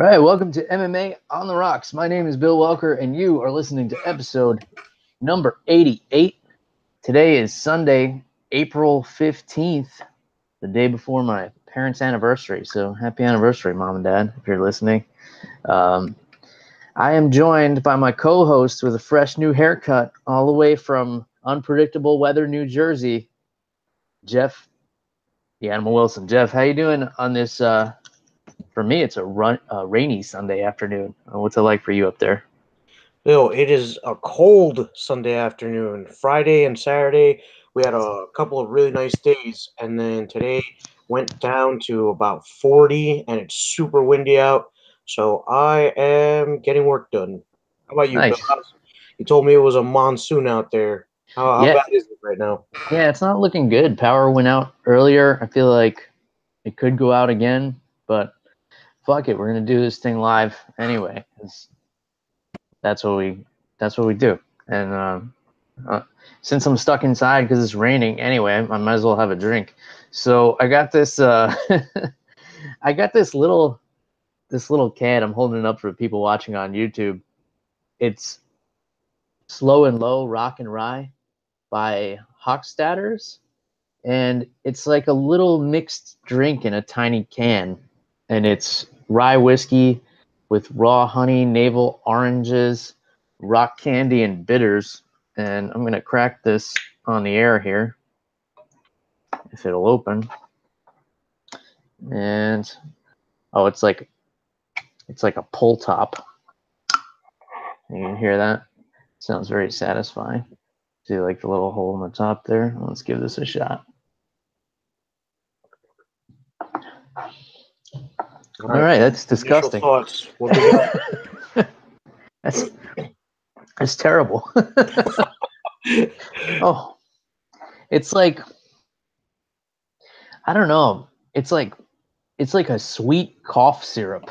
All right, welcome to MMA on the Rocks. My name is Bill Welker, and you are listening to episode number 88. Today is Sunday, April 15th, the day before my parents' anniversary. So happy anniversary, Mom and Dad, if you're listening. I am joined by my co-host with a fresh new haircut all the way from unpredictable weather, New Jersey, Jeff, the Animal Wilson. Jeff, how you doing on this? For me, it's a rainy Sunday afternoon. What's it like for you up there? Bill, it is a cold Sunday afternoon. Friday and Saturday, we had a couple of really nice days, and then today went down to about 40, and it's super windy out. So I am getting work done. How about you, Bill? Nice. You told me it was a monsoon out there. How Yeah, bad is it right now? yeah, it's not looking good. Power went out earlier. I feel like it could go out again, but fuck it, we're gonna do this thing live anyway. That's what we do. And since I'm stuck inside because it's raining anyway, I might as well have a drink. So I got this. I got this little can. I'm holding it up for people watching on YouTube. It's Slow and Low Rock and Rye by Hochstadter's, and it's like a little mixed drink in a tiny can, and it's rye whiskey with raw honey, navel oranges, rock candy, and bitters. And I'm gonna crack this on the air here, if it'll open. And oh, it's like a pull top. You can hear that? Sounds very satisfying. See, like the little hole in the top there. Let's give this a shot. All right, that's disgusting. Thoughts. What we got? That's terrible. Oh, it's like, I don't know. It's like a sweet cough syrup.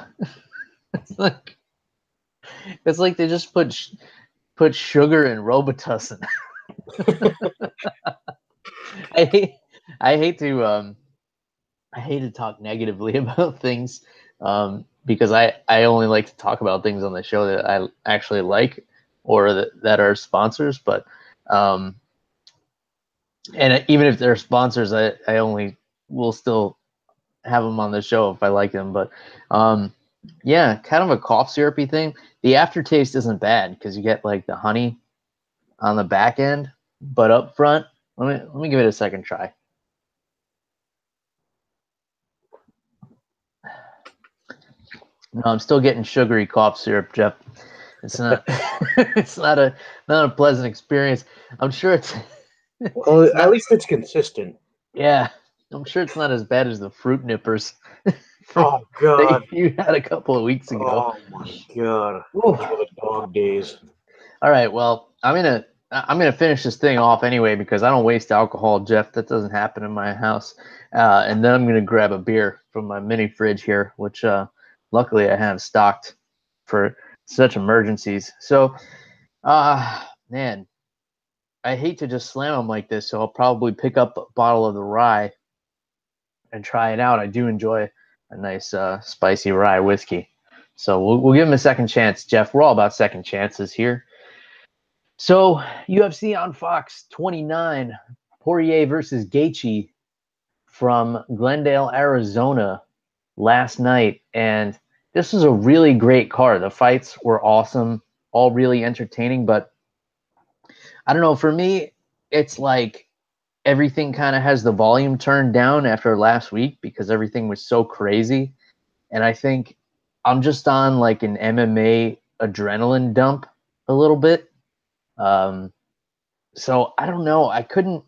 it's like they just put sugar and Robitussin. I hate to talk negatively about things because I only like to talk about things on the show that I actually like or that are sponsors. But and even if they're sponsors, I only will still have them on the show if I like them. But yeah, kind of a cough syrupy thing. The aftertaste isn't bad because you get like the honey on the back end, but up front, let me give it a second try. No, I'm still getting sugary cough syrup, Jeff. It's not. It's not a pleasant experience. I'm sure it's. Well, at least it's consistent. Yeah, I'm sure it's not as bad as the fruit nippers. Oh God! That you had a couple of weeks ago. Oh my God! Those were the dog days. All right, well, I'm gonna finish this thing off anyway because I don't waste alcohol, Jeff. That doesn't happen in my house. And then I'm gonna grab a beer from my mini fridge here, which luckily I have stocked for such emergencies. So, man, I hate to just slam them like this, so I'll probably pick up a bottle of the rye and try it out. I do enjoy a nice spicy rye whiskey. So we'll give him a second chance, Jeff. We're all about second chances here. So UFC on Fox 29, Poirier versus Gaethje from Glendale, Arizona last night. And this was a really great card. The fights were awesome, all really entertaining. But I don't know, for me, it's like everything kind of has the volume turned down after last week because everything was so crazy. And I think I'm just on like an MMA adrenaline dump a little bit. So I don't know. I couldn't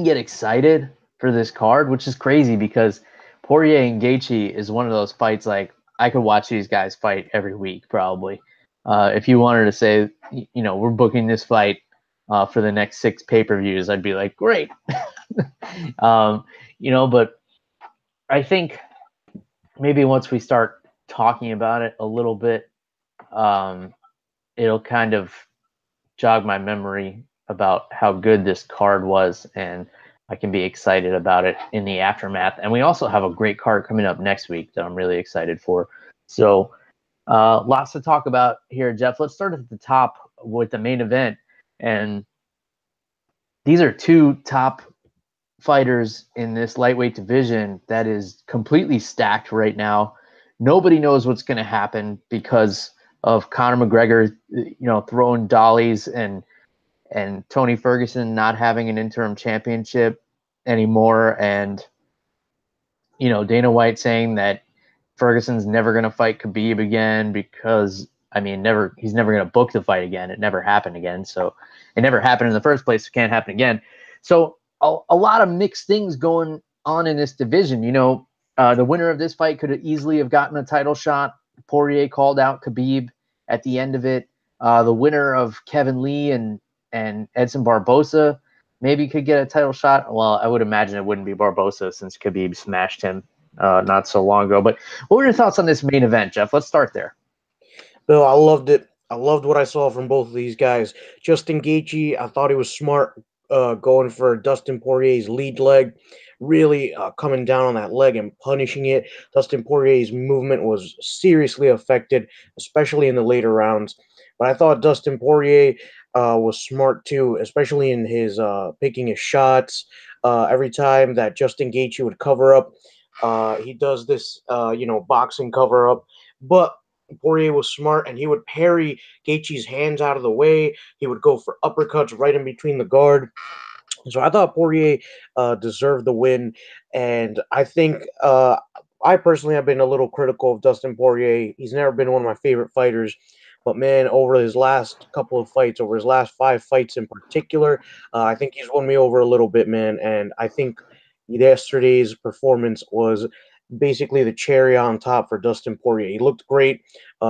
get excited for this card, which is crazy because Poirier and Gaethje is one of those fights like I could watch these guys fight every week probably. If you wanted to say, we're booking this fight for the next 6 pay-per-views, I'd be like, great. But I think maybe once we start talking about it a little bit, it'll kind of jog my memory about how good this card was and I can be excited about it in the aftermath. And we also have a great card coming up next week that I'm really excited for. So lots to talk about here, Jeff. Let's start at the top with the main event. And these are two top fighters in this lightweight division that is completely stacked right now. Nobody knows what's going to happen because of Conor McGregor, throwing dollies and Tony Ferguson not having an interim championship anymore, and Dana White saying that Ferguson's never going to fight Khabib again because he's never going to book the fight again. It never happened again, so it never happened in the first place. It can't happen again. So a lot of mixed things going on in this division. The winner of this fight could have easily have gotten a title shot. Poirier called out Khabib at the end of it. The winner of Kevin Lee and Edson Barbosa maybe could get a title shot. Well, I would imagine it wouldn't be Barbosa since Khabib smashed him not so long ago. But what were your thoughts on this main event, Jeff? Let's start there. Bill, I loved it. I loved what I saw from both of these guys. Justin Gaethje, I thought he was smart going for Dustin Poirier's lead leg, really coming down on that leg and punishing it. Dustin Poirier's movement was seriously affected, especially in the later rounds. But I thought Dustin Poirier was smart too, especially in his picking his shots. Every time that Justin Gaethje would cover up, he does this, boxing cover up. But Poirier was smart, and he would parry Gaethje's hands out of the way. He would go for uppercuts right in between the guard. So I thought Poirier deserved the win, and I think I personally have been a little critical of Dustin Poirier. He's never been one of my favorite fighters, but man, over his last couple of fights, over his last 5 fights in particular, I think he's won me over a little bit, man. And I think yesterday's performance was basically the cherry on top for Dustin Poirier. He looked great.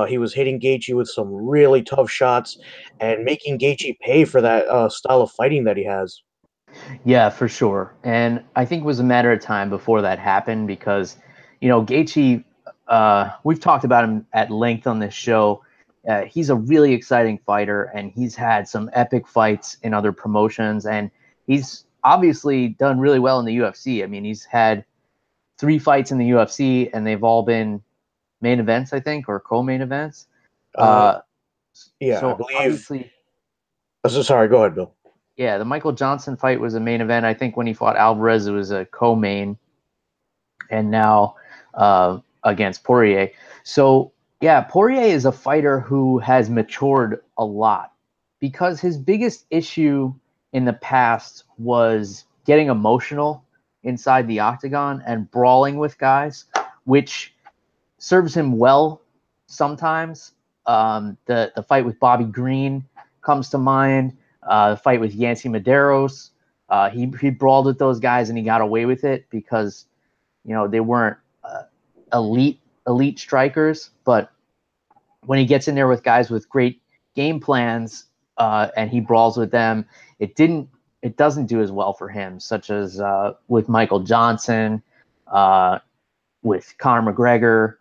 He was hitting Gaethje with some really tough shots and making Gaethje pay for that style of fighting that he has. Yeah, for sure. And I think it was a matter of time before that happened because, Gaethje, we've talked about him at length on this show. He's a really exciting fighter, and he's had some epic fights in other promotions, and he's obviously done really well in the UFC. I mean, he's had 3 fights in the UFC, and they've all been main events, I think, or co-main events. Yeah, I So believe. obviously, Sorry, go ahead, Bill. yeah, the Michael Johnson fight was a main event. I think when he fought Alvarez, it was a co-main, and now against Poirier. So yeah, Poirier is a fighter who has matured a lot because his biggest issue in the past was getting emotional inside the octagon and brawling with guys, which serves him well sometimes. The fight with Bobby Green comes to mind. The fight with Yancy Medeiros. He brawled with those guys and he got away with it because they weren't elite strikers. But when he gets in there with guys with great game plans and he brawls with them, it doesn't do as well for him, such as with Michael Johnson, with Conor McGregor.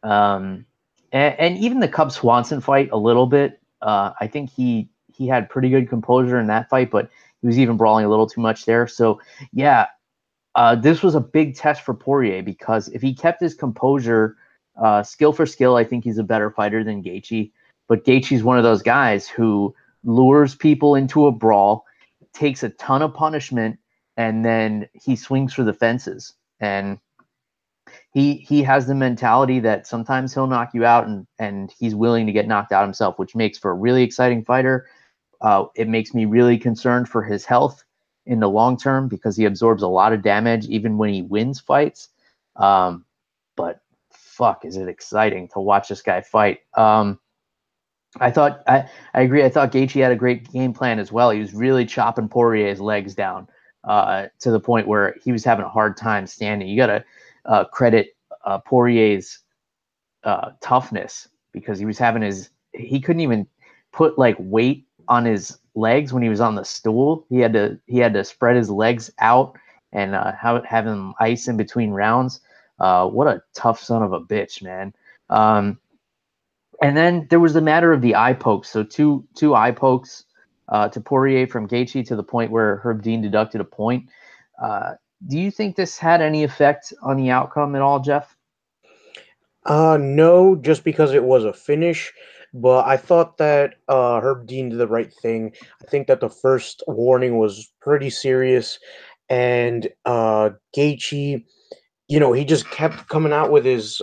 And even the Cub Swanson fight a little bit. I think he had pretty good composure in that fight, but he was even brawling a little too much there. So yeah, this was a big test for Poirier because if he kept his composure, skill for skill, I think he's a better fighter than Gaethje. But Gaethje's one of those guys who lures people into a brawl, takes a ton of punishment, and then he swings for the fences. And he has the mentality that sometimes he'll knock you out, and he's willing to get knocked out himself, which makes for a really exciting fighter. It makes me really concerned for his health in the long term because he absorbs a lot of damage even when he wins fights. But fuck, is it exciting to watch this guy fight. I agree. I thought Gaethje had a great game plan as well. He was really chopping Poirier's legs down to the point where he was having a hard time standing. You got to credit Poirier's toughness because he couldn't even put like weight on his legs when he was on the stool. He had to spread his legs out and have him ice in between rounds. What a tough son of a bitch, man. And then there was the matter of the eye pokes. So two eye pokes to Poirier from Gaethje to the point where Herb Dean deducted a point. Do you think this had any effect on the outcome at all, Jeff? No, just because it was a finish, but I thought that Herb Dean did the right thing. I think that the first warning was pretty serious, and Gaethje, he just kept coming out with his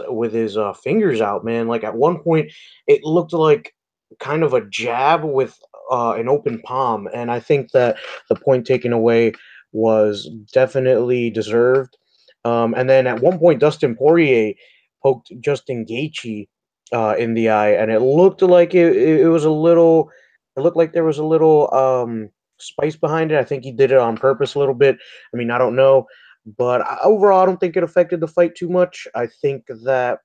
fingers out, man. Like at one point, it looked like kind of a jab with an open palm, and I think that the point taken away was definitely deserved. And then at one point, Dustin Poirier poked Justin Gaethje in the eye, and it looked like it was a little. It looked like there was a little spice behind it. I think he did it on purpose a little bit. I mean, I don't know, but overall, I don't think it affected the fight too much. I think that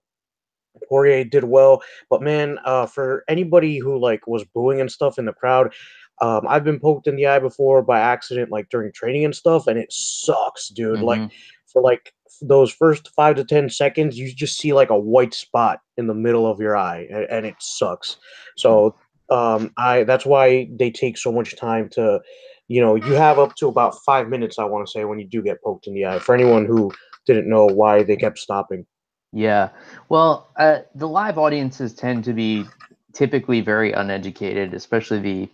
Poirier did well, but man, for anybody who like was booing and stuff in the crowd, I've been poked in the eye before by accident, like during training and stuff, and it sucks, dude. Like Mm-hmm. for like those first 5 to 10 seconds, you just see like a white spot in the middle of your eye, and it sucks. So I that's why they take so much time to, you have up to about 5 minutes, I want to say, when you do get poked in the eye. For anyone who didn't know why they kept stopping. Yeah. Well, the live audiences tend to be typically very uneducated, especially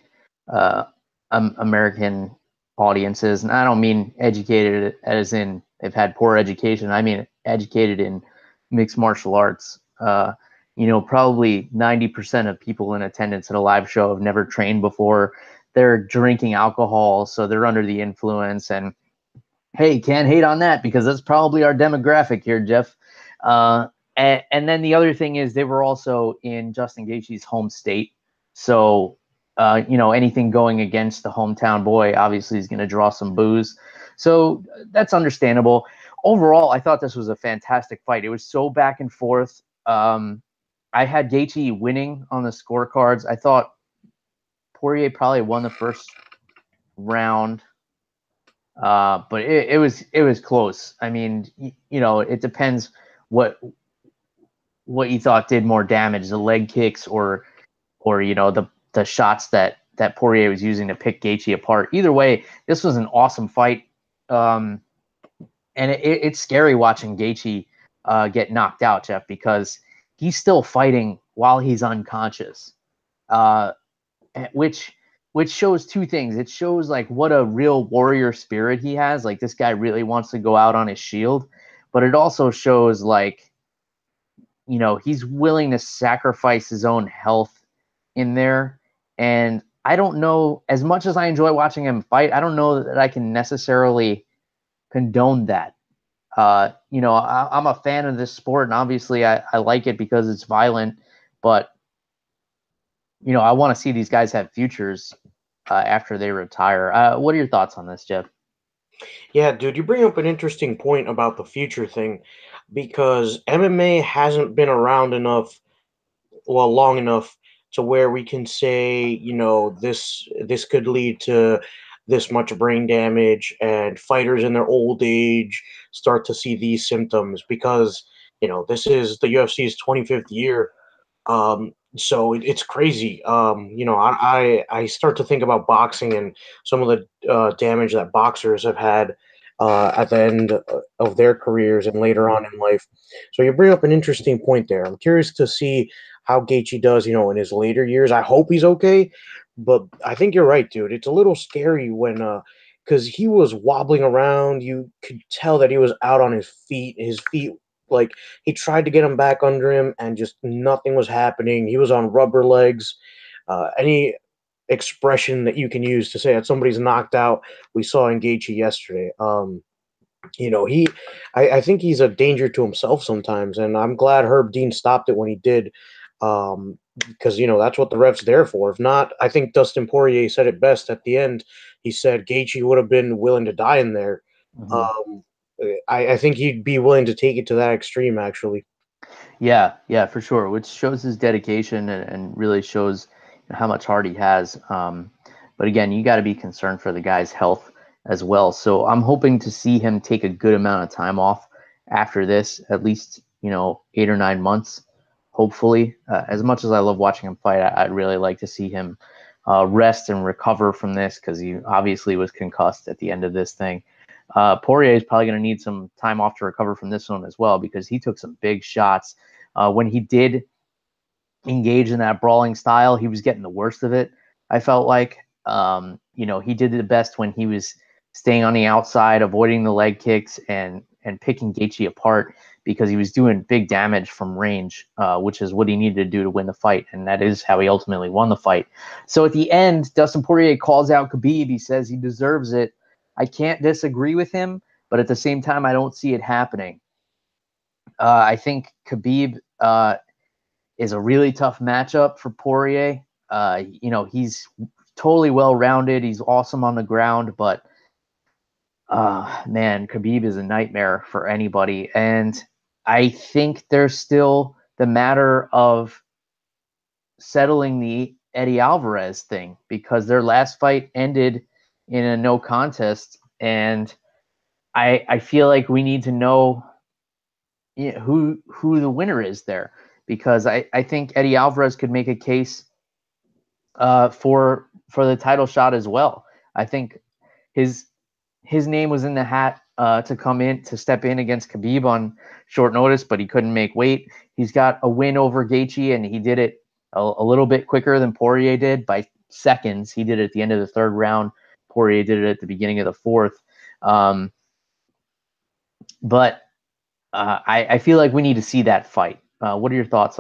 the American audiences. And I don't mean educated as in they've had poor education. I mean educated in mixed martial arts. Probably 90% of people in attendance at a live show have never trained before. They're drinking alcohol, so they're under the influence. And hey, can't hate on that because that's probably our demographic here, Jeff. And then the other thing is they were also in Justin Gaethje's home state, so anything going against the hometown boy obviously is going to draw some boos. So that's understandable. Overall, I thought this was a fantastic fight. It was so back and forth. I had Gaethje winning on the scorecards. I thought Poirier probably won the first round. But it was close. I mean, it depends what you thought did more damage, the leg kicks or the shots that Poirier was using to pick Gaethje apart. Either way, this was an awesome fight. And it's scary watching Gaethje get knocked out, Jeff, because he's still fighting while he's unconscious. Uh, which shows two things. It shows like what a real warrior spirit he has. Like this guy really wants to go out on his shield, but it also shows like he's willing to sacrifice his own health in there. And I don't know, as much as I enjoy watching him fight, I don't know that I can necessarily condone that. I'm a fan of this sport, and obviously I like it because it's violent, but I want to see these guys have futures after they retire. What are your thoughts on this, Jeff? Yeah, dude, you bring up an interesting point about the future thing because MMA hasn't been around enough, well, long enough to where we can say, this could lead to this much brain damage and fighters in their old age start to see these symptoms because, this is the UFC's 25th year. So it's crazy. I start to think about boxing and some of the damage that boxers have had at the end of their careers and later on in life. So you bring up an interesting point there. I'm curious to see how Gaethje does, in his later years. I hope he's okay, but I think you're right, dude. It's a little scary when because he was wobbling around. You could tell that he was out on his feet. His feet, like, he tried to get him back under him, and just nothing was happening. He was on rubber legs. Any expression that you can use to say that somebody's knocked out, we saw in Gaethje yesterday. He, I think he's a danger to himself sometimes, and I'm glad Herb Dean stopped it when he did, because that's what the ref's there for. If not, I think Dustin Poirier said it best at the end. He said Gaethje would have been willing to die in there. Mm-hmm. Um, I think he'd be willing to take it to that extreme, actually. Yeah, for sure. Which shows his dedication and really shows how much heart he has. But again, you got to be concerned for the guy's health as well. So I'm hoping to see him take a good amount of time off after this, at least 8 or 9 months, hopefully. As much as I love watching him fight, I'd really like to see him rest and recover from this because he obviously was concussed at the end of this thing. Poirier is probably going to need some time off to recover from this one as well, because he took some big shots. When he did engage in that brawling style, he was getting the worst of it, I felt like. He did the best when he was staying on the outside, avoiding the leg kicks, and picking Gaethje apart, because he was doing big damage from range, which is what he needed to do to win the fight, and that is how he ultimately won the fight. So at the end, Dustin Poirier calls out Khabib. He says he deserves it. I can't disagree with him, but at the same time, I don't see it happening. I think Khabib is a really tough matchup for Poirier. He's totally well-rounded. He's awesome on the ground, but man, Khabib is a nightmare for anybody. And I think there's still the matter of settling the Eddie Alvarez thing, because their last fight ended in a no contest. And I feel like we need to know who the winner is there, because I think Eddie Alvarez could make a case for the title shot as well. I think his name was in the hat to come in, to step in against Khabib on short notice, but he couldn't make weight. He's got a win over Gaethje, and he did it a little bit quicker than Poirier did, by seconds. He did it at the end of the third round. Poirier did it at the beginning of the fourth. But I feel like we need to see that fight. What are your thoughts?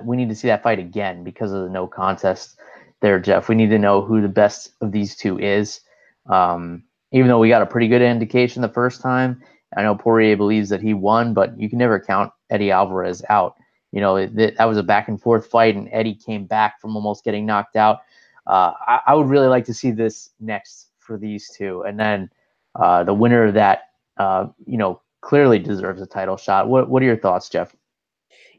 We need to see that fight again because of the no contest there, Jeff. We need to know who the best of these two is. Even though we got a pretty good indication the first time, I know Poirier believes that he won, but you can never count Eddie Alvarez out. That was a back and forth fight, and Eddie came back from almost getting knocked out. I would really like to see this next for these two, and then the winner of that, clearly deserves a title shot. What are your thoughts, Jeff?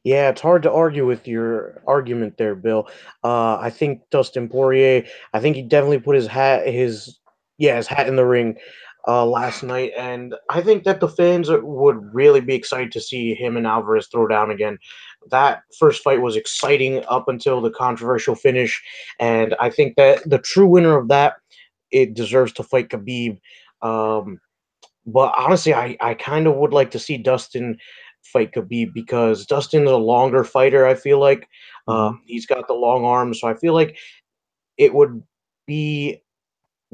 Yeah, it's hard to argue with your argument there, Bill. I think Dustin Poirier. I think he definitely put his hat in the ring last night, and I think that the fans would really be excited to see him and Alvarez throw down again. That first fight was exciting up until the controversial finish, and I think that the true winner of that, it deserves to fight Khabib. But honestly, I kind of would like to see Dustin fight Khabib, because Dustin's a longer fighter. I feel like he's got the long arms, so I feel like it would be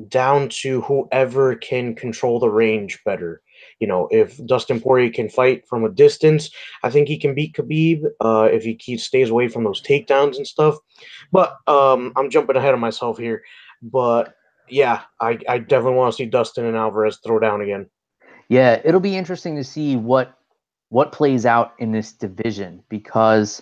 down to whoever can control the range better. If Dustin Poirier can fight from a distance, I think he can beat Khabib if he stays away from those takedowns and stuff. But I'm jumping ahead of myself here. But yeah, I definitely want to see Dustin and Alvarez throw down again. Yeah, it'll be interesting to see what plays out in this division, because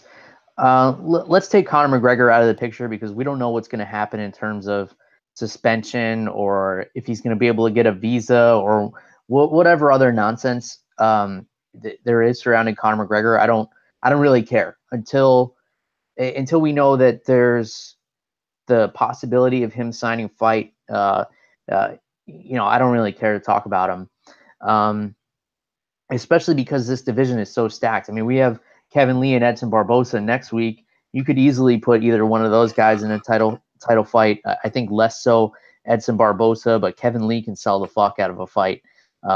let's take Conor McGregor out of the picture, because we don't know what's going to happen in terms of suspension, or if he's going to be able to get a visa, or whatever other nonsense there is surrounding Conor McGregor. I don't really care until we know that there's the possibility of him signing fight. I don't really care to talk about him. Especially because this division is so stacked. I mean, we have Kevin Lee and Edson Barbosa next week. You could easily put either one of those guys in a title fight. I think less so Edson Barbosa, but Kevin Lee can sell the fuck out of a fight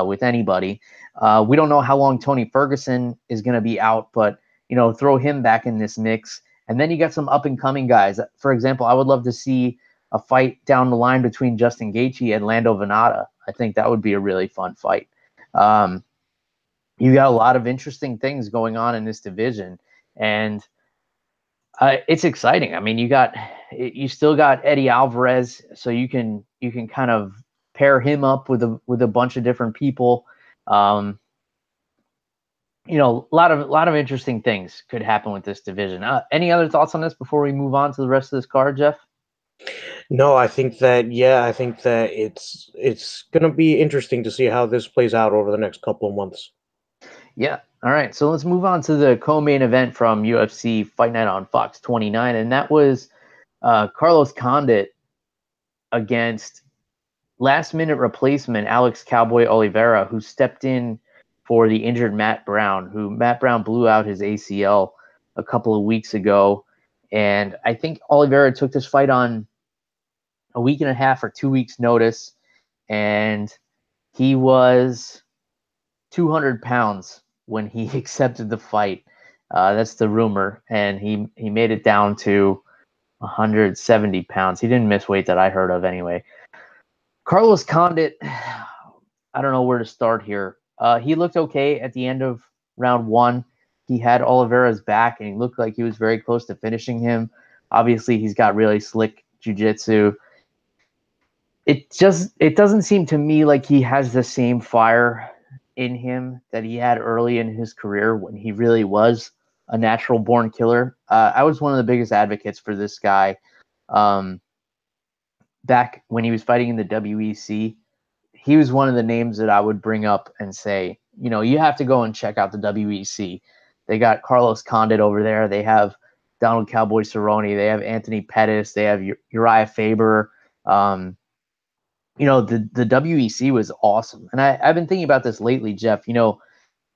with anybody. We don't know how long Tony Ferguson is going to be out, but throw him back in this mix. And then you got some up and coming guys. For example, I would love to see a fight down the line between Justin Gaethje and Lando Venata. I think that would be a really fun fight. You got a lot of interesting things going on in this division, and it's exciting. I mean, you still got Eddie Alvarez, so you can kind of pair him up with a bunch of different people. A lot of interesting things could happen with this division. Any other thoughts on this before we move on to the rest of this card, Jeff? No, I think that it's gonna be interesting to see how this plays out over the next couple of months. Yeah. All right. So let's move on to the co-main event from UFC Fight Night on Fox 29, and that was Carlos Condit against last-minute replacement Alex Cowboy Oliveira, who stepped in for the injured Matt Brown, Matt Brown blew out his ACL a couple of weeks ago. And I think Oliveira took this fight on a week and a half or 2 weeks notice, and He was 200 pounds when he accepted the fight. That's the rumor, and he made it down to 170 pounds. He didn't miss weight that I heard of anyway. Carlos Condit, I don't know where to start here. He looked okay at the end of round one. He had Oliveira's back, and he looked like he was very close to finishing him. Obviously, he's got really slick jiu-jitsu. It doesn't seem to me like he has the same fire in him that he had early in his career when he really was a natural born killer. I was one of the biggest advocates for this guy back when he was fighting in the WEC. He was one of the names that I would bring up and say, you have to go and check out the WEC. They got Carlos Condit over there. They have Donald Cowboy Cerrone. They have Anthony Pettis. They have Uriah Faber. The WEC was awesome. And I've been thinking about this lately, Jeff. A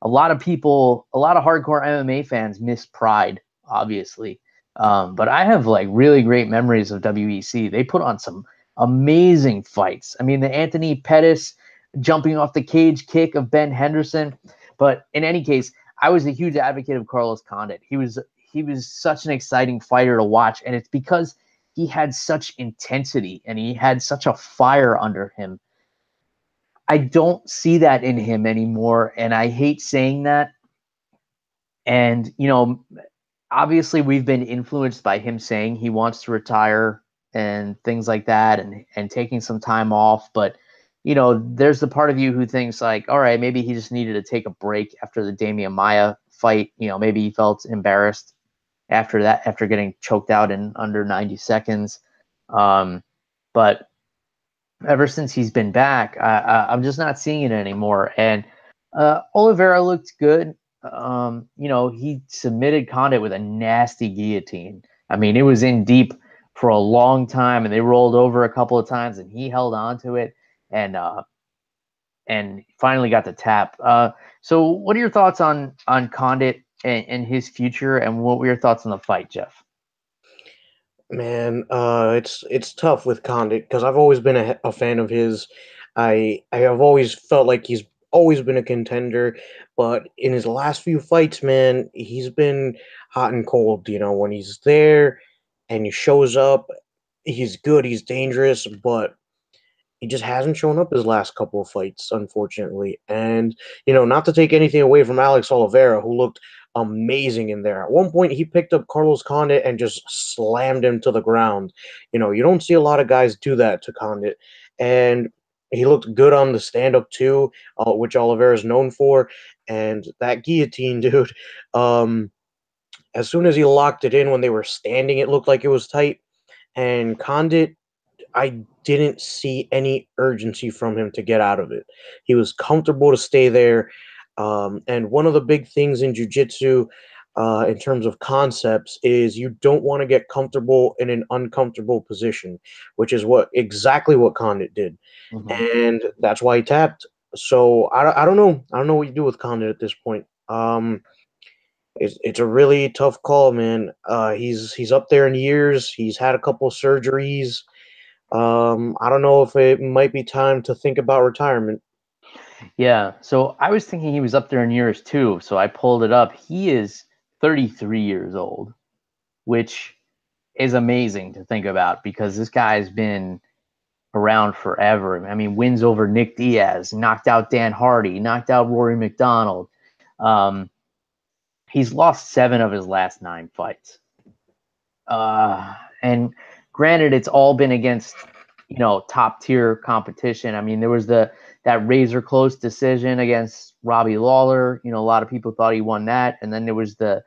lot of hardcore MMA fans miss Pride, obviously. But I have really great memories of WEC. They put on some amazing fights. I mean, the Anthony Pettis jumping off the cage kick of Ben Henderson. But in any case, I was a huge advocate of Carlos Condit. He was such an exciting fighter to watch, and it's because he had such intensity and he had such a fire under him. I don't see that in him anymore, and I hate saying that. And, obviously we've been influenced by him saying he wants to retire and things like that and taking some time off. But, there's the part of you who thinks all right, maybe he just needed to take a break after the Damian Maia fight. Maybe he felt embarrassed after that, after getting choked out in under 90 seconds. But ever since he's been back, I'm just not seeing it anymore. And Oliveira looked good. He submitted Condit with a nasty guillotine. I mean, it was in deep for a long time, and they rolled over a couple of times, and he held on to it and finally got the tap. So what are your thoughts on Condit and his future, and what were your thoughts on the fight, Jeff? Man, it's tough with Condit because I've always been a fan of his. I have always felt like he's always been a contender, but in his last few fights, man, he's been hot and cold. When he's there and he shows up, he's good, he's dangerous, but he just hasn't shown up his last couple of fights, unfortunately. And, not to take anything away from Alex Oliveira, who looked amazing in there. At one point, he picked up Carlos Condit and just slammed him to the ground. You don't see a lot of guys do that to Condit. And he looked good on the stand-up, too, which Oliveira is known for. And that guillotine, dude, as soon as he locked it in when they were standing, it looked like it was tight. And Condit, I didn't see any urgency from him to get out of it. He was comfortable to stay there. And one of the big things in jiu-jitsu, in terms of concepts, is you don't want to get comfortable in an uncomfortable position, which is exactly what Condit did. Mm-hmm. And that's why he tapped. So I don't know. I don't know what you do with Condit at this point. It's a really tough call, man. He's up there in years. He's had a couple of surgeries. I don't know if it might be time to think about retirement. Yeah, so I was thinking he was up there in years too, so I pulled it up. He is 33 years old, which is amazing to think about because this guy's been around forever. I mean, wins over Nick Diaz, knocked out Dan Hardy, knocked out Rory McDonald. He's lost 7 of his last 9 fights. And granted, it's all been against, top tier competition. I mean, there was that razor close decision against Robbie Lawler. A lot of people thought he won that. And then there was the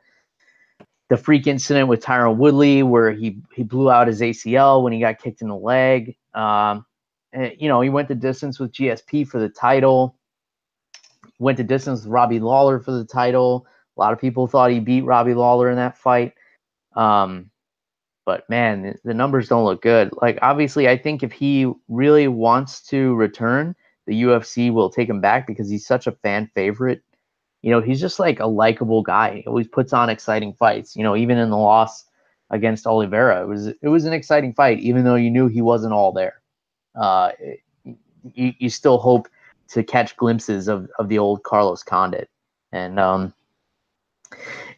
freak incident with Tyron Woodley where he blew out his ACL when he got kicked in the leg. And, he went the distance with GSP for the title. Went the distance with Robbie Lawler for the title. A lot of people thought he beat Robbie Lawler in that fight. But man, the numbers don't look good. Obviously, I think if he really wants to return, the UFC will take him back because he's such a fan favorite. He's just a likable guy. He always puts on exciting fights. Even in the loss against Oliveira, it was an exciting fight, even though you knew he wasn't all there. You still hope to catch glimpses of the old Carlos Condit, and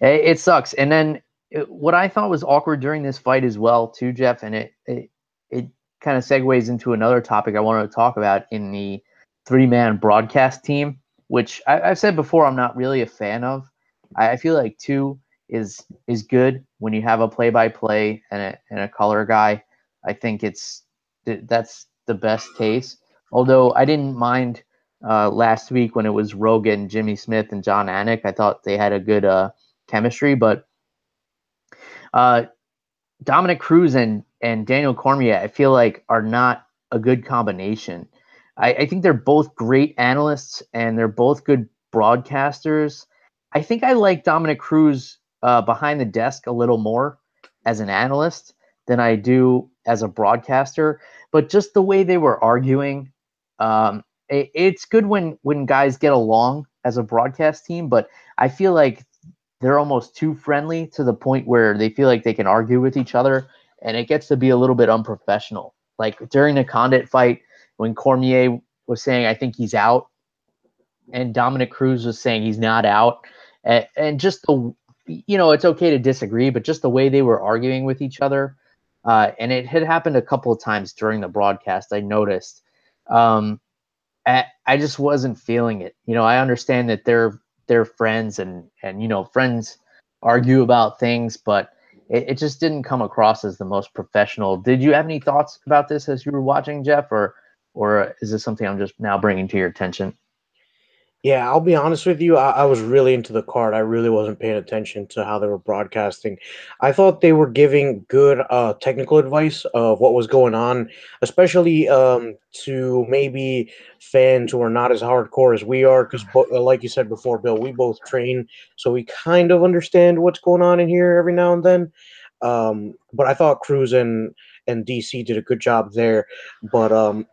it sucks. And then what I thought was awkward during this fight as well, too, Jeff, and it kind of segues into another topic I wanted to talk about in the 3-man broadcast team, which I've said before I'm not really a fan of. I feel like 2 is good when you have a play-by-play and a color guy. I think that's the best case. Although I didn't mind last week when it was Rogan, Jimmy Smith, and John Anik. I thought they had a good chemistry, but Dominic Cruz and Daniel Cormier, I feel like, are not a good combination. I think they're both great analysts and they're both good broadcasters. I think I like Dominic Cruz behind the desk a little more as an analyst than I do as a broadcaster. But just the way they were arguing, it's good when guys get along as a broadcast team, but I feel like they're almost too friendly to the point where they feel like they can argue with each other, and it gets to be a little bit unprofessional. Like during the Condit fight, when Cormier was saying, I think he's out, and Dominic Cruz was saying he's not out. And just it's okay to disagree, but just the way they were arguing with each other, and it had happened a couple of times during the broadcast, I noticed. I just wasn't feeling it. I understand that they're friends and friends argue about things, but it just didn't come across as the most professional. Did you have any thoughts about this as you were watching, Jeff, or is this something I'm just now bringing to your attention? Yeah, I'll be honest with you. I was really into the card. I really wasn't paying attention to how they were broadcasting. I thought they were giving good technical advice of what was going on, especially to maybe fans who are not as hardcore as we are. Because, like you said before, Bill, we both train, so we kind of understand what's going on in here every now and then. But I thought Cruz and DC did a good job there. But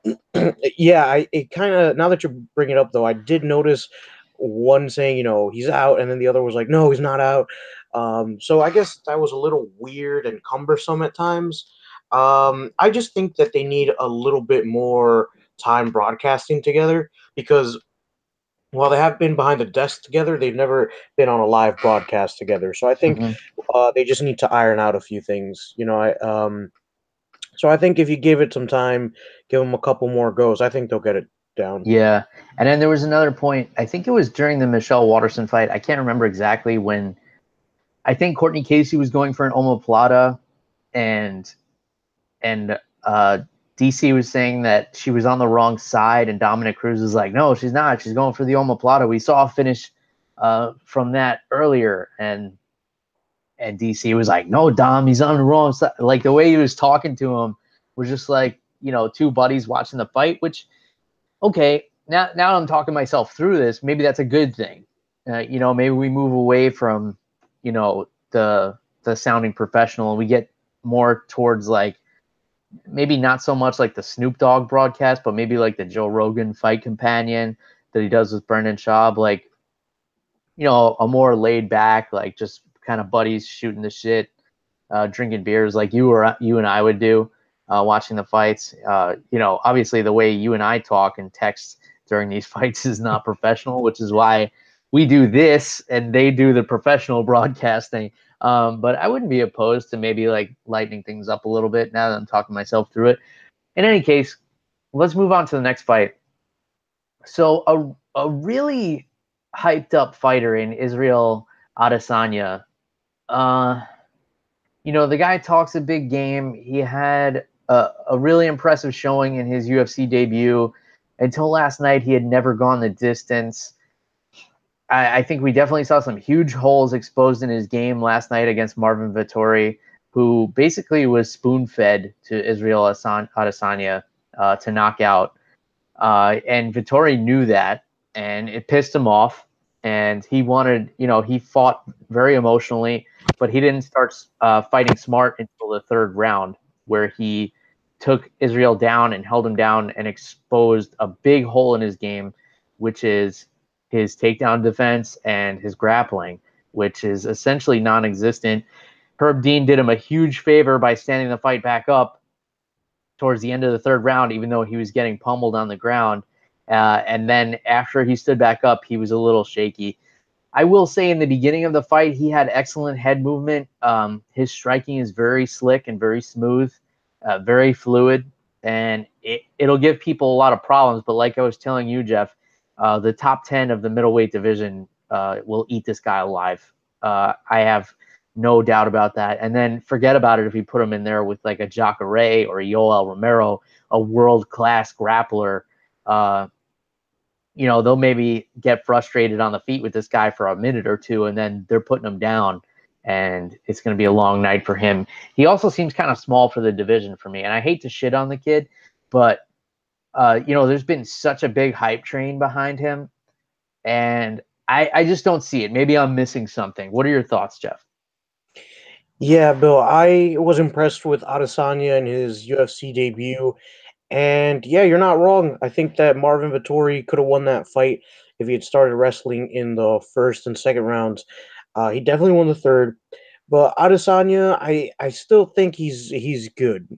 yeah, it kind of, now that you bring it up though, I did notice one saying, he's out, and then the other was like, no, he's not out. So I guess that was a little weird and cumbersome at times. I just think that they need a little bit more time broadcasting together, because while they have been behind the desk together, they've never been on a live broadcast together. So I think they just need to iron out a few things. So I think if you give it some time, give them a couple more goes, I think they'll get it down. Yeah. And then there was another point. I think it was during the Michelle Waterson fight. I can't remember exactly when. I think Courtney Casey was going for an omoplata, and DC was saying that she was on the wrong side, and Dominic Cruz was like, no, she's not. She's going for the omoplata. We saw a finish from that earlier, and DC was like, no, Dom, he's on the wrong side. Like the way he was talking to him was just like, two buddies watching the fight, which, okay, now I'm talking myself through this. Maybe that's a good thing. Maybe we move away from, the sounding professional, and we get more towards like, maybe not so much like the Snoop Dogg broadcast, but maybe like the Joe Rogan Fight Companion that he does with Brendan Schaub, like, a more laid back, like just kind of buddies shooting the shit, drinking beers like you and I would do, watching the fights. Obviously the way you and I talk and text during these fights is not professional, which is why we do this and they do the professional broadcasting. But I wouldn't be opposed to maybe like lightening things up a little bit now that I'm talking myself through it. In any case, let's move on to the next fight. So a really hyped up fighter in Israel Adesanya. The guy talks a big game. He had a really impressive showing in his UFC debut. Until last night, he had never gone the distance. I think we definitely saw some huge holes exposed in his game last night against Marvin Vettori, who basically was spoon-fed to Israel Adesanya to knock out. And Vettori knew that, and it pissed him off. And he wanted, he fought very emotionally, but he didn't start fighting smart until the third round, where he took Israel down and held him down and exposed a big hole in his game, which is his takedown defense and his grappling, which is essentially non-existent. Herb Dean did him a huge favor by standing the fight back up towards the end of the third round, even though he was getting pummeled on the ground. And then after he stood back up, he was a little shaky. I will say in the beginning of the fight, he had excellent head movement. His striking is very slick and very smooth, very fluid, and it'll give people a lot of problems. But like I was telling you, Jeff, the top 10 of the middleweight division will eat this guy alive. I have no doubt about that. And then forget about it if you put him in there with like a Jacare or a Yoel Romero, a world-class grappler. They'll maybe get frustrated on the feet with this guy for a minute or two, and then they're putting him down, and it's going to be a long night for him. He also seems kind of small for the division for me, and I hate to shit on the kid, but there's been such a big hype train behind him, and I just don't see it. Maybe I'm missing something. What are your thoughts, Jeff? Yeah, Bill, I was impressed with Adesanya in his UFC debut. And yeah, you're not wrong. I think that Marvin Vettori could have won that fight if he had started wrestling in the first and second rounds. He definitely won the third. But Adesanya, I still think he's good.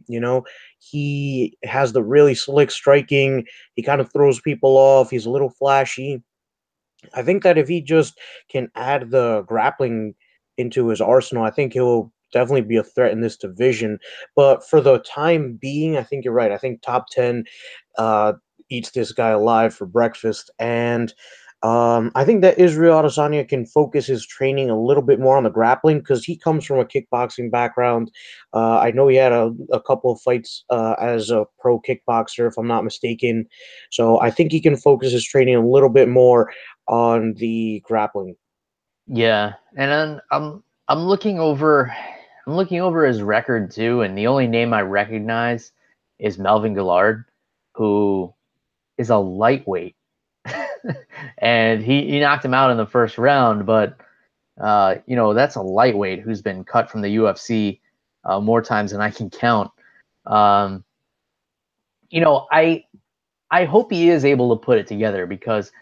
He has the really slick striking. He kind of throws people off. He's a little flashy. I think that if he just can add the grappling into his arsenal, I think he'll definitely be a threat in this division. But for the time being, I think you're right. I think top 10 uh, eats this guy alive for breakfast. And I think that Israel Adesanya can focus his training a little bit more on the grappling because he comes from a kickboxing background. I know he had a couple of fights as a pro kickboxer, if I'm not mistaken. So I think he can focus his training a little bit more on the grappling. Yeah, and then I'm looking over his record too, and the only name I recognize is Melvin Gillard, who is a lightweight, and he knocked him out in the first round. But that's a lightweight who's been cut from the UFC more times than I can count. Um, I hope he is able to put it together because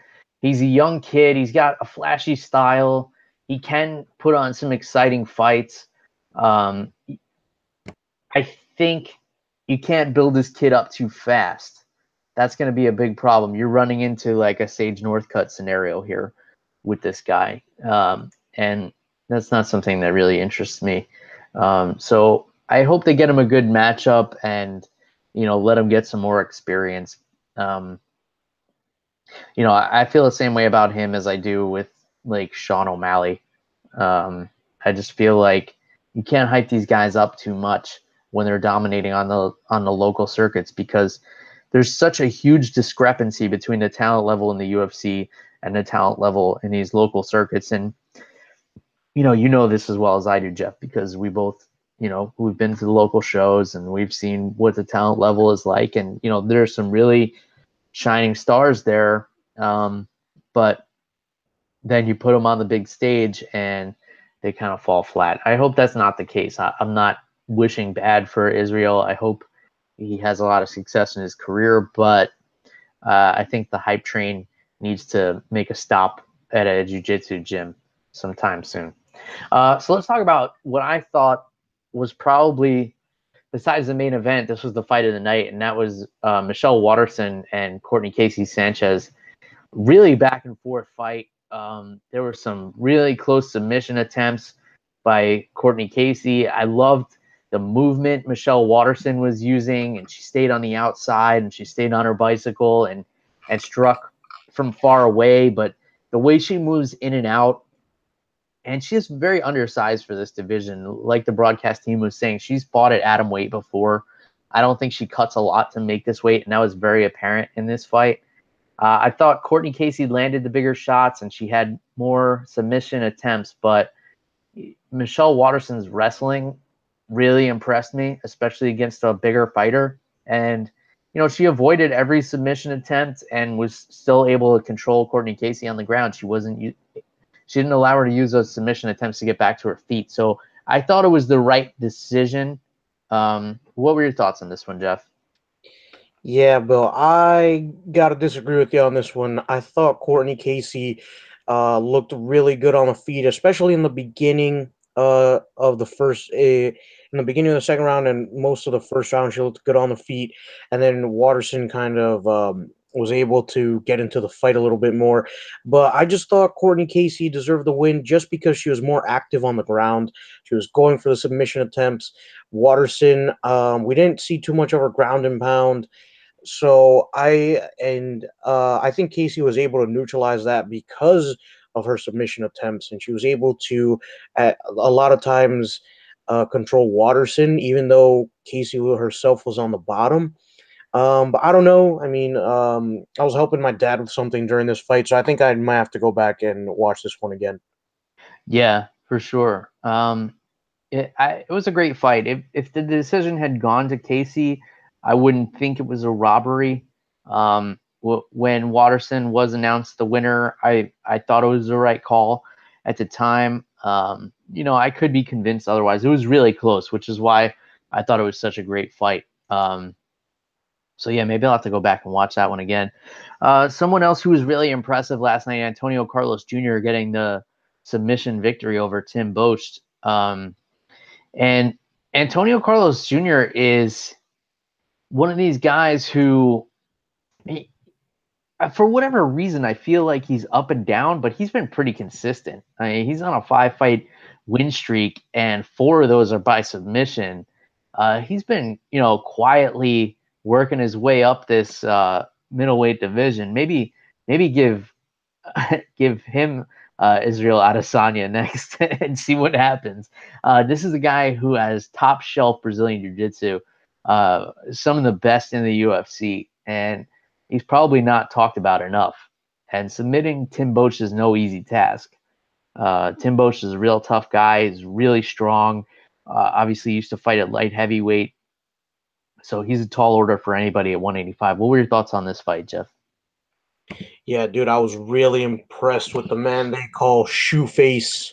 he's a young kid. He's got a flashy style. He can put on some exciting fights. Um, I think you can't build this kid up too fast. That's going to be a big problem. You're running into like a Sage Northcutt scenario here with this guy. And that's not something that really interests me. So I hope they get him a good matchup and, let him get some more experience. Um, I feel the same way about him as I do with like Sean O'Malley. I just feel like you can't hype these guys up too much when they're dominating on the local circuits because there's such a huge discrepancy between the talent level in the UFC and the talent level in these local circuits. And you know this as well as I do, Jeff, because we both we've been to the local shows and we've seen what the talent level is like. And there's some really shining stars there, but then you put them on the big stage and they kind of fall flat. I hope that's not the case. I'm not wishing bad for Israel. I hope he has a lot of success in his career, but I think the hype train needs to make a stop at a jiu-jitsu gym sometime soon. So let's talk about what I thought was probably, besides the main event, this was the fight of the night, and that was Michelle Waterson and Courtney Casey Sanchez. Really back and forth fight. There were some really close submission attempts by Courtney Casey. I loved the movement Michelle Waterson was using, and she stayed on the outside and she stayed on her bicycle and struck from far away. But the way she moves in and out, and she's very undersized for this division. Like the broadcast team was saying, she's fought at atom weight before. I don't think she cuts a lot to make this weight, and that was very apparent in this fight. I thought Courtney Casey landed the bigger shots and she had more submission attempts, but Michelle Waterson's wrestling really impressed me, especially against a bigger fighter. And, she avoided every submission attempt and was still able to control Courtney Casey on the ground. She didn't allow her to use those submission attempts to get back to her feet. So I thought it was the right decision. What were your thoughts on this one, Jeff? Yeah, Bill, I gotta disagree with you on this one. I thought Courtney Casey looked really good on the feet, especially in the beginning of the first, in the beginning of the second round and most of the first round. She looked good on the feet, and then Waterson kind of was able to get into the fight a little bit more. But I just thought Courtney Casey deserved the win just because she was more active on the ground. She was going for the submission attempts. Waterson, we didn't see too much of her ground and pound. So I think Casey was able to neutralize that because of her submission attempts, and she was able to, at a lot of times, control Waterson, even though Casey herself was on the bottom. But I don't know. I mean, I was helping my dad with something during this fight, so I think I might have to go back and watch this one again. Yeah, for sure. It was a great fight. If the decision had gone to Casey, I wouldn't think it was a robbery. When Waterson was announced the winner, I thought it was the right call at the time. I could be convinced otherwise. It was really close, which is why I thought it was such a great fight. So yeah, maybe I'll have to go back and watch that one again. Someone else who was really impressive last night, Antonio Carlos Jr. getting the submission victory over Tim Boetsch. And Antonio Carlos Jr. is one of these guys who, for whatever reason, I feel like he's up and down, but he's been pretty consistent. I mean, he's on a 5-fight win streak, and 4 of those are by submission. He's been, quietly working his way up this middleweight division. Maybe give him Israel Adesanya next and see what happens. This is a guy who has top shelf Brazilian Jiu-Jitsu, some of the best in the UFC, and he's probably not talked about enough. And submitting Tim Boetsch is no easy task. Tim Boetsch is a real tough guy. He's really strong. Obviously used to fight at light heavyweight. So he's a tall order for anybody at 185. What were your thoughts on this fight, Jeff? Yeah, dude, I was really impressed with the man they call Shoeface,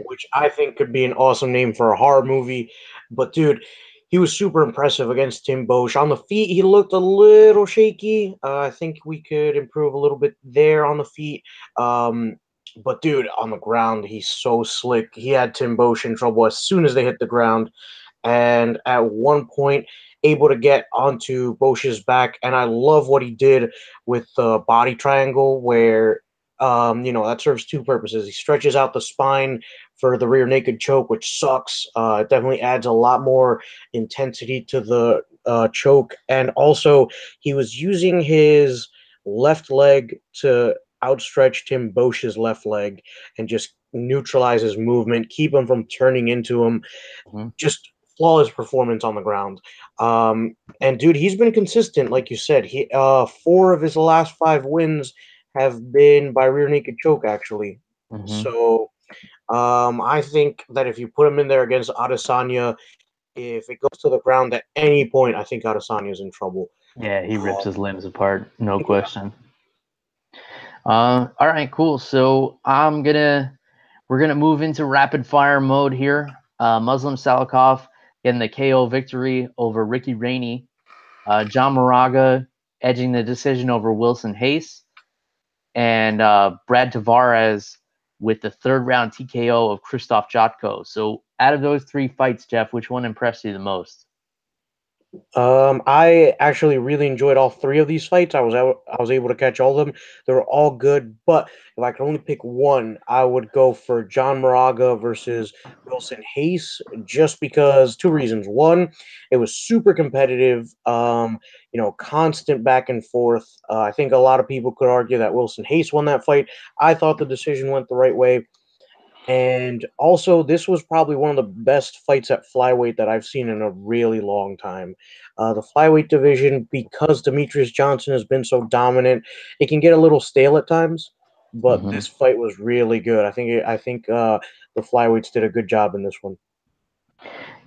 which I think could be an awesome name for a horror movie. But, dude, he was super impressive against Tim Boetsch. On the feet, he looked a little shaky. I think we could improve a little bit there on the feet. But, dude, on the ground, he's so slick. He had Tim Boetsch in trouble as soon as they hit the ground. And at one point, able to get onto Bosch's back, and I love what he did with the body triangle, where that serves 2 purposes. He stretches out the spine for the rear naked choke, which sucks. It definitely adds a lot more intensity to the choke, and also he was using his left leg to outstretch Tim Bosch's left leg and just neutralize his movement, keep him from turning into him. Mm-hmm. Just flawless performance on the ground. And dude, he's been consistent, like you said. He 4 of his last 5 wins have been by rear naked choke, actually. Mm-hmm. So I think that if you put him in there against Adesanya, if it goes to the ground at any point, I think Adesanya's in trouble. Yeah, he rips his limbs apart, no question. All right, cool. So we're gonna move into rapid fire mode here. Muslim Salikov getting the KO victory over Ricky Rainey. John Moraga edging the decision over Wilson Hayes. And Brad Tavares with the 3rd round TKO of Krzysztof Jotko. So out of those 3 fights, Jeff, which one impressed you the most? I actually really enjoyed all 3 of these fights. I was able to catch all of them. They were all good, but if I could only pick one, I would go for John Moraga versus Wilson Hayes, just because 2 reasons. One, it was super competitive, constant back and forth. I think a lot of people could argue that Wilson Hayes won that fight. I thought the decision went the right way. And also, this was probably one of the best fights at flyweight that I've seen in a really long time. The flyweight division, because Demetrius Johnson has been so dominant, it can get a little stale at times. But this fight was really good. I think the flyweights did a good job in this one.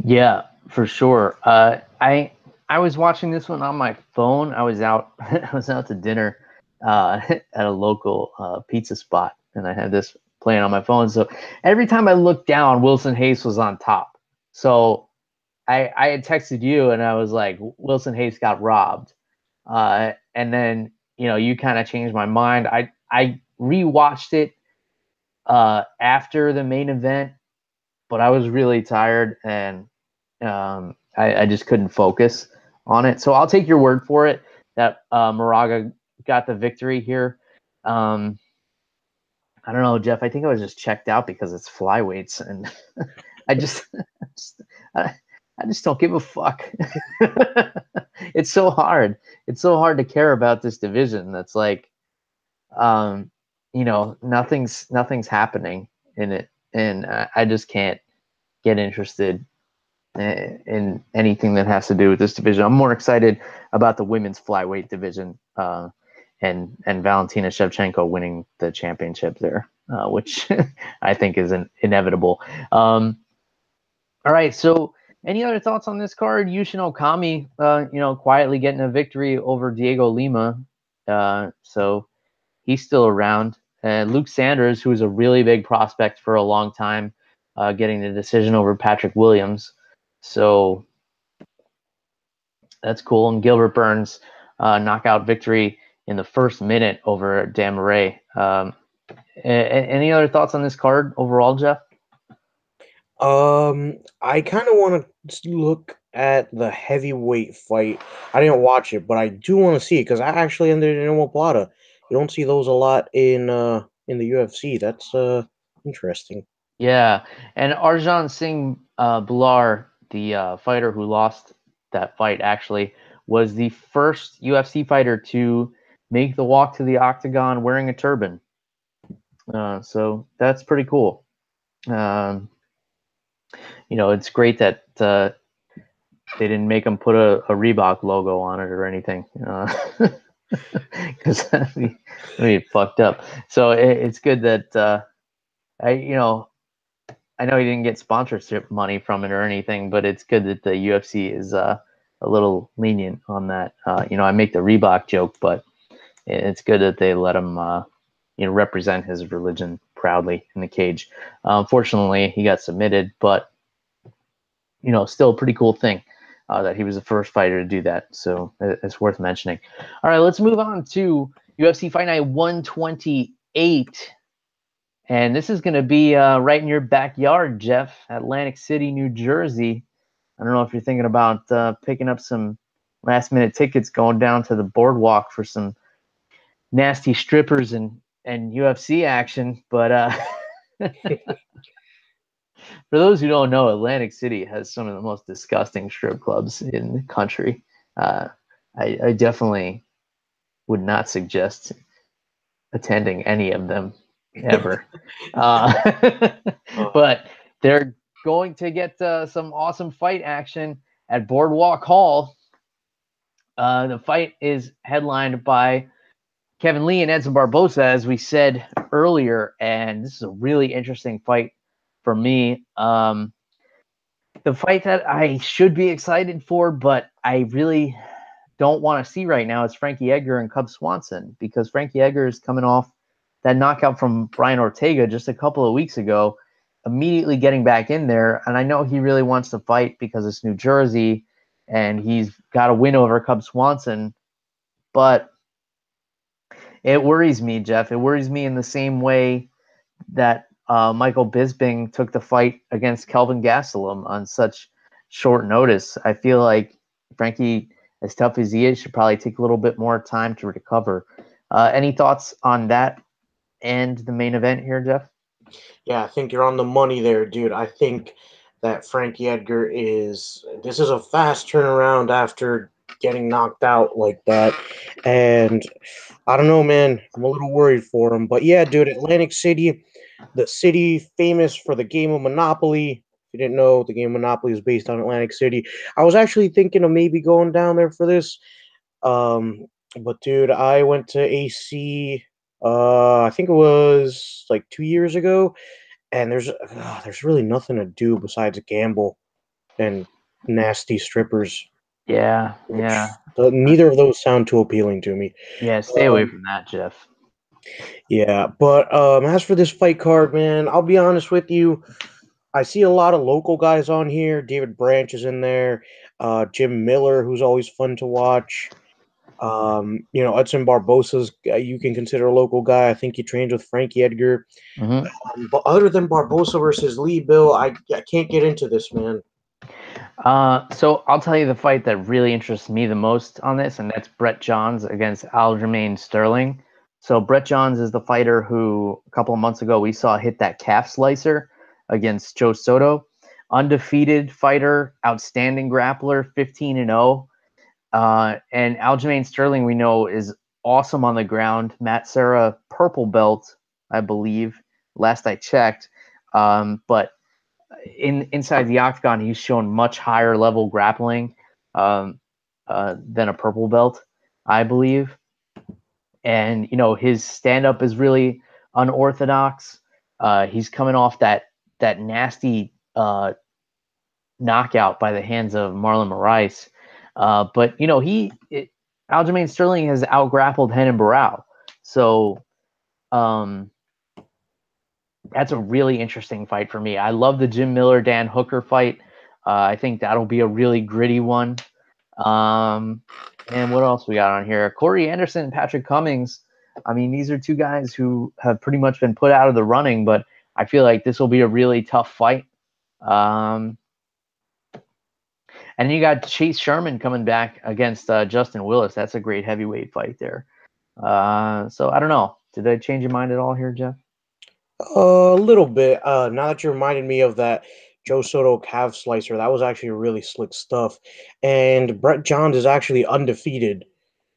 Yeah, for sure. I was watching this one on my phone. I was out to dinner at a local pizza spot, and I had this playing on my phone. So every time I looked down, Wilson Hayes was on top. So I had texted you, and I was like, Wilson Hayes got robbed. And then you kind of changed my mind. I rewatched it after the main event, but I was really tired, and I just couldn't focus on it. So I'll take your word for it. that Moraga got the victory here. I don't know, Jeff. I think I was just checked out because it's flyweights, and I just, I just don't give a fuck. It's so hard. It's so hard to care about this division. That's like, nothing's happening in it, and I just can't get interested in anything that has to do with this division. I'm more excited about the women's flyweight division, and Valentina Shevchenko winning the championship there, which I think is inevitable. All right, so any other thoughts on this card? Yushin Okami, quietly getting a victory over Diego Lima, so he's still around. Luke Sanders, who was a really big prospect for a long time, getting the decision over Patrick Williams. So that's cool. And Gilbert Burns, knockout victory in the first minute over Dan Murray. Any other thoughts on this card overall, Jeff? I kind of want to look at the heavyweight fight. I didn't watch it, but I do want to see it because I actually ended in omoplata. You don't see those a lot in the UFC. That's interesting. Yeah, and Arjan Singh Bhullar, the fighter who lost that fight, actually was the first UFC fighter to make the walk to the octagon wearing a turban. So that's pretty cool. It's great that they didn't make him put a Reebok logo on it or anything, because that'd be fucked up. So it's good that I know he didn't get sponsorship money from it or anything, but it's good that the UFC is a little lenient on that. I make the Reebok joke, but it's good that they let him, represent his religion proudly in the cage. Unfortunately, he got submitted, but still a pretty cool thing that he was the first fighter to do that. So it's worth mentioning. All right, let's move on to UFC Fight Night 128. And this is going to be right in your backyard, Jeff, Atlantic City, New Jersey. I don't know if you're thinking about picking up some last-minute tickets, going down to the boardwalk for some nasty strippers and UFC action. But for those who don't know, Atlantic City has some of the most disgusting strip clubs in the country. I definitely would not suggest attending any of them ever. But they're going to get some awesome fight action at Boardwalk Hall. The fight is headlined by Kevin Lee and Edson Barbosa, as we said earlier, and this is a really interesting fight for me. The fight that I should be excited for, but I really don't want to see right now is Frankie Edgar and Cub Swanson, because Frankie Edgar is coming off that knockout from Brian Ortega just a couple of weeks ago, immediately getting back in there. And I know he really wants to fight because it's New Jersey and he's got a win over Cub Swanson. But it worries me, Jeff. It worries me in the same way that Michael Bisping took the fight against Kelvin Gastelum on such short notice. I feel like Frankie, as tough as he is, should probably take a little bit more time to recover. Any thoughts on that and the main event here, Jeff? Yeah, I think you're on the money there, dude. I think that Frankie Edgar this is a fast turnaround after getting knocked out like that. And I don't know, man. I'm a little worried for him. But yeah, dude, Atlantic City, the city famous for the game of Monopoly. If you didn't know, the game of Monopoly is based on Atlantic City. I was actually thinking of maybe going down there for this. But dude, I went to AC I think it was like 2 years ago, and there's really nothing to do besides gamble and nasty strippers. Yeah. Neither of those sound too appealing to me. Yeah, stay away from that, Jeff. Yeah, but as for this fight card, man, I'll be honest with you. I see a lot of local guys on here. David Branch is in there. Jim Miller, who's always fun to watch. Edson Barbosa's you can consider a local guy. I think he trains with Frankie Edgar. Mm-hmm. But other than Barbosa versus Lee, Bill, I can't get into this, man. So I'll tell you the fight that really interests me the most on this, and that's Brett Johns against Aljamain Sterling. So Brett Johns is the fighter who a couple of months ago we saw hit that calf slicer against Joe Soto. Undefeated fighter, outstanding grappler, 15-0. And Aljamain Sterling, we know, is awesome on the ground. Matt Serra, purple belt, I believe, last I checked. But inside the octagon, he's shown much higher level grappling than a purple belt, I believe. And his stand up is really unorthodox. He's coming off that nasty knockout by the hands of Marlon Moraes. But Aljamain Sterling has outgrappled Renan Barão. So that's a really interesting fight for me. I love the Jim Miller Dan Hooker fight. I think that'll be a really gritty one. And what else we got on here? Corey Anderson and Patrick Cummings. I mean, these are two guys who have pretty much been put out of the running, but I feel like this will be a really tough fight. And you got Chase Sherman coming back against Justin Willis. That's a great heavyweight fight there. So I don't know. Did I change your mind at all here, Jeff? A little bit. Now that you reminded me of that Joe Soto calf slicer, that was actually really slick stuff. And Brett Johns is actually undefeated.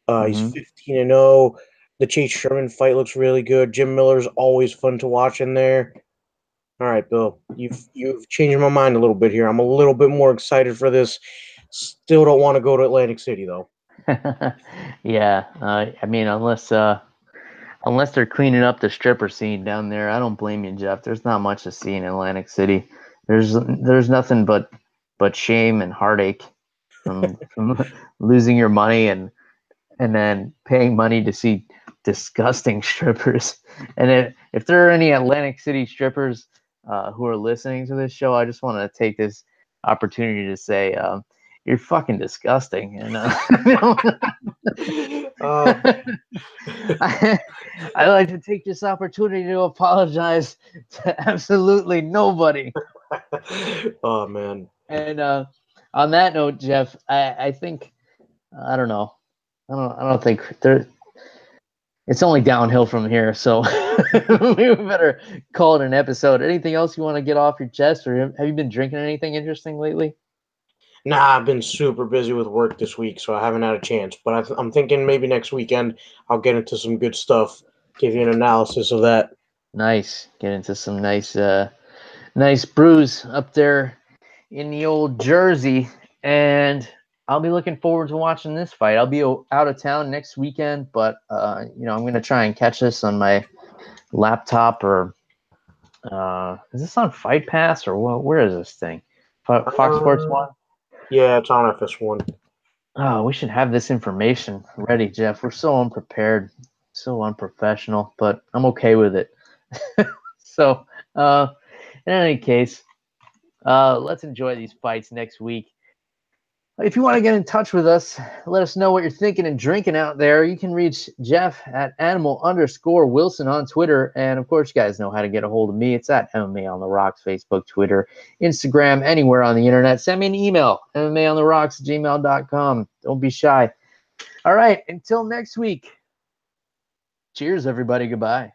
He's 15-0. The Chase Sherman fight looks really good. Jim Miller's always fun to watch in there. All right, Bill, you've changed my mind a little bit here. I'm a little bit more excited for this. Still don't want to go to Atlantic City though. Yeah, I mean, unless they're cleaning up the stripper scene down there, I don't blame you, Jeff. There's not much to see in Atlantic City. There's nothing but shame and heartache from losing your money and then paying money to see disgusting strippers. And if there are any Atlantic City strippers who are listening to this show, I just want to take this opportunity to say you're fucking disgusting. And I'd like to take this opportunity to apologize to absolutely nobody. Oh man. And on that note, Jeff, I think I don't know. I don't think there. It's only downhill from here, so we better call it an episode. Anything else you want to get off your chest, or have you been drinking anything interesting lately? Nah, I've been super busy with work this week, so I haven't had a chance. But I'm thinking maybe next weekend I'll get into some good stuff, give you an analysis of that. Nice. Get into some nice brews up there in the old Jersey, and I'll be looking forward to watching this fight. I'll be out of town next weekend, but I'm going to try and catch this on my laptop, or is this on Fight Pass, or what? Where is this thing? Fox Sports 1? Yeah, it's on FS1. Oh, we should have this information ready, Jeff. We're so unprepared, so unprofessional, but I'm okay with it. So, in any case, let's enjoy these fights next week. If you want to get in touch with us, let us know what you're thinking and drinking out there. You can reach Jeff at @animal_Wilson on Twitter. And of course, you guys know how to get a hold of me. It's at MMA on the Rocks, Facebook, Twitter, Instagram, anywhere on the internet. Send me an email, MMAonTheRocks@gmail.com. Don't be shy. All right, until next week. Cheers, everybody. Goodbye.